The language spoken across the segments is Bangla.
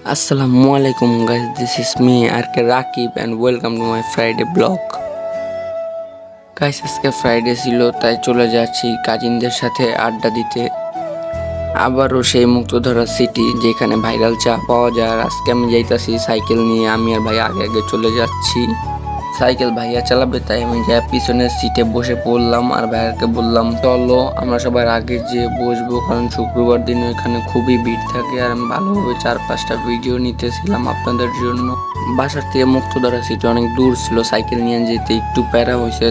Assalamualaikum guys, this is me RK Rakib and welcome to my Friday vlog. Guys, আজকে ফ্রাইডে ছিল তাই চলে যাচ্ছি কাজিনদের সাথে আড্ডা দিতে। আবারও সেই মুক্তধারা সিটি যেখানে ভাইরাল চা পাওয়া যায়। আর আজকে আমি যাইতাছি সাইকেল নিয়ে, আমি আর ভাই আগে আগে চলে যাচ্ছি। সাইকেল ভাইয়া চালাবে তাই আমি যা পিছনের সিটে বসে পড়লাম আর ভাইয়াকে বললাম চলো আমরা সবার আগে যে বসবো, কারণ শুক্রবার দিন ওইখানে খুবই ভিড় থাকে। আর আমি ভালোভাবে 4-5টা ভিডিও নিতেছিলাম আপনাদের জন্য। বাসার থেকে মুক্তধারা সিটি অনেক দূর ছিল, সাইকেল নিয়ে যেতে একটু প্যারা হয়েছে,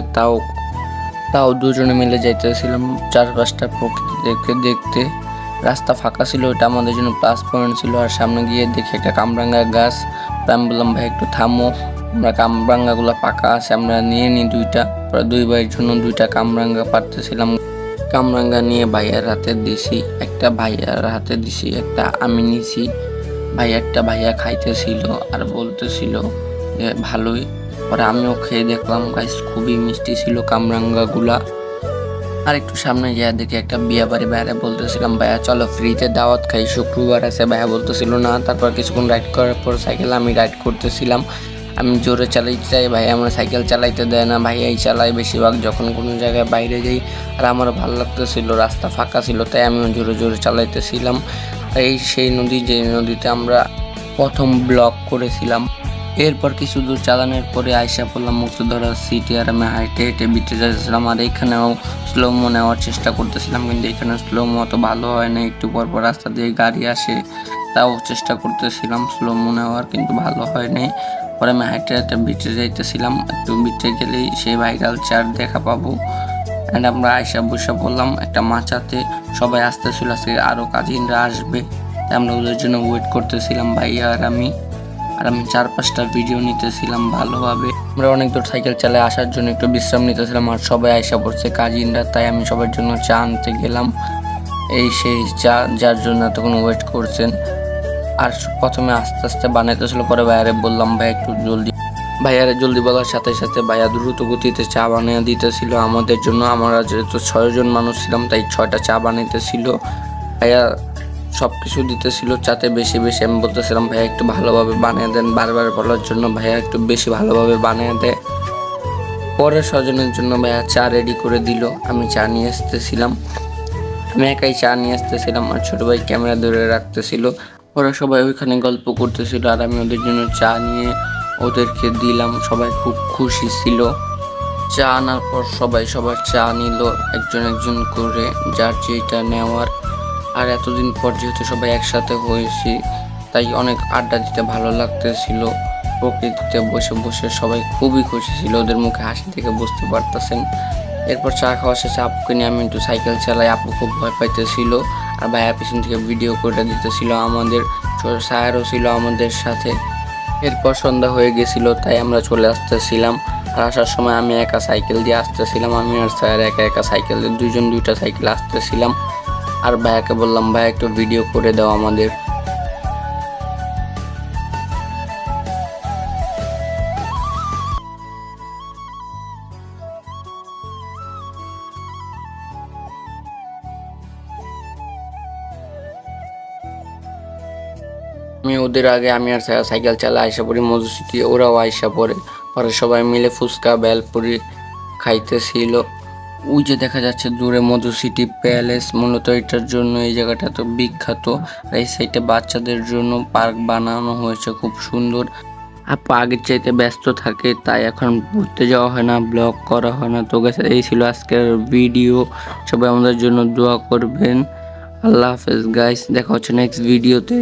তাও দুজনে মিলে যাইতেছিলাম 4-5টা প্রকৃতি দেখতে দেখতে। রাস্তা ফাঁকা ছিল, ওইটা আমাদের জন্য প্লাস পয়েন্ট ছিল। আর সামনে গিয়ে দেখি একটা কামরাঙ্গা গাছ, আমি বললাম ভাই একটু থামো, আমরা কামরাঙ্গাগুলো পাকা আছে আমরা নিয়ে নিই দুইটা। পরে দুই ভাইয়ের জন্য 2টা কামরাঙ্গা পারতেছিলাম। কামরাঙ্গা নিয়ে ভাইয়ার হাতে দিছি, একটা ভাইয়ার হাতে দিছি, একটা আমি নিছি। ভাইয়া খাইতেছিল আর বলতেছিল যে ভালোই। পরে আমিও খেয়ে দেখলাম গাইস, খুবই মিষ্টি ছিল কামরাঙ্গাগুলা। আর একটু সামনে গিয়ে দেখি একটা বিয়ে বাড়ি, ভাইয়া বলতেছিলাম ভাইয়া চলো ফ্রিতে দাওয়াত খাই, শুক্রবার আছে। ভাইয়া বলতেছিল না। তারপর কিছুক্ষণ রাইড করার পর সাইকেল আমি রাইড করতেছিলাম। আমি জোরে চালাইতে চাই, ভাই আমার সাইকেল চালাইতে দেয় না, ভাইয়াই চালায় বেশিরভাগ যখন কোনো জায়গায় বাইরে যাই। আর আমারও ভালো লাগতেছিল, রাস্তা ফাঁকা ছিল তাই আমিও জোরে জোরে চালাইতেছিলাম। এই সেই নদী যে নদীতে আমরা প্রথম ব্লগ করেছিলাম। এরপর কিছু দূর চালানোর পরে আইসা পড়লাম মুক্তধারা সিটি। আর আমি হাইটে হেঁটে বিতে যাচ্ছিলাম। আর এইখানেও স্লোমো নেওয়ার চেষ্টা করতেছিলাম, কিন্তু এখানে স্লোমো অত ভালো হয় না। একটু পর পর রাস্তা দিয়ে গাড়ি আসে, তাও চেষ্টা করতেছিলাম স্লোমো নেওয়ার, কিন্তু ভালো হয় নাই। পরে আমি হাইটে হাইটে বিতে যাইতেছিলাম, একটু বিতে গেলেই সেই ভাইরাল চার দেখা পাবো। অ্যান্ড আমরা আইসা বসে পড়লাম একটা মাচাতে। সবাই আসতেছিল, আজকে আরও কাজিনরা আসবে তাই আমরা ওদের জন্য ওয়েট করতেছিলাম ভাইয়া আর আমি। 4-5টা ভিডিও নিতেছিলাম ভালোভাবে। আমরা অনেক দূর সাইকেল চালায় আসার জন্য একটু বিশ্রাম নিতেছিলাম। আর সবাই আইসা পড়ছে কাজিনরা, তাই আমি সবার জন্য চা আনতে গেলাম। এই সেই চা যার জন্য এতক্ষণ ওয়েট করছেন। আর প্রথমে আস্তে আস্তে বানাইতেছিল, পরে ভাইয়ারে বললাম ভাই একটু জলদি। ভাইয়ারে জলদি বলার সাথে সাথে ভাইয়া দ্রুত গতিতে চা বানিয়ে দিতেছিল আমাদের জন্য। আমরা যেহেতু 6 জন মানুষ ছিলাম তাই 6টা চা বানাইতেছিল। ভাইয়া সব কিছু দিতেছিল চাতে বেশি বেশি। আমি বলতেছিলাম ভাইয়া একটু ভালোভাবে বানিয়ে দেন, বারবার বলার জন্য ভাইয়া একটু বেশি ভালোভাবে বানিয়ে দেয়। পরে স্বজনের জন্য ভাইয়া চা রেডি করে দিল। আমি চা নিয়ে আসতেছিলাম, আমি একাই চা নিয়ে আসতেছিলাম আর ছোটো ভাই ক্যামেরা ধরে রাখতেছিল। ওরা সবাই ওইখানে গল্প করতেছিল আর আমি ওদের জন্য চা নিয়ে ওদেরকে দিলাম। সবাই খুব খুশি ছিল। চা আনার পর সবাই সবার চা নিল একজন একজন করে, যার যেটা নেওয়ার। আর এতদিন পর যেহেতু সবাই একসাথে হয়েছি তাই অনেক আড্ডা দিতে ভালো লাগতেছিল। প্রকৃতিতে বসে বসে সবাই খুবই খুশি ছিল, ওদের মুখে হাসি থেকে বুঝতে পারতেছেন। এরপর চা খাওয়া শেষে আপুকে নিয়ে আমি একটু সাইকেল চালাই, আপু খুব ভয় পাইতেছিল। আর ভাইয়া পিছন থেকে ভিডিও করে দিতেছিল আমাদের, সায়ারও ছিল আমাদের সাথে। এরপর সন্ধ্যা হয়ে গেছিল তাই আমরা চলে আসতেছিলাম। আর আসার সময় আমি একা সাইকেল দিয়ে আসতেছিলাম, আমি আর স্যার একা একা সাইকেল দিয়ে 2টা সাইকেল আসতেছিলাম। আর ভাইয়াকে বললাম ভাইয়া একটু ভিডিও করে দাও আমাদের। আমি ওদের আগে আমি আর সাইকেল চালা আইসা পড়ি মধু সিটি, ওরাও আইসা পড়ে। পরে সবাই মিলে ফুচকা বেলপুরি খাইতেছিল। ওই যে দেখা যাচ্ছে দূরে মধু সিটি প্যালেস, মূলত এটার জন্য এই জায়গাটা তো বিখ্যাত। আর এই সাইডে বাচ্চাদের জন্য পার্ক বানানো হয়েছে খুব সুন্দর। আপু আগের চাইতে ব্যস্ত থাকে তাই এখন ঘুরতে যাওয়া হয় না, ব্লগ করা হয় না। তো গেছে এই ছিল আজকের ভিডিও। সবাই আমাদের জন্য দোয়া করবেন। আল্লাহ হাফেজ গাইস, দেখা হচ্ছে নেক্সট ভিডিওতে।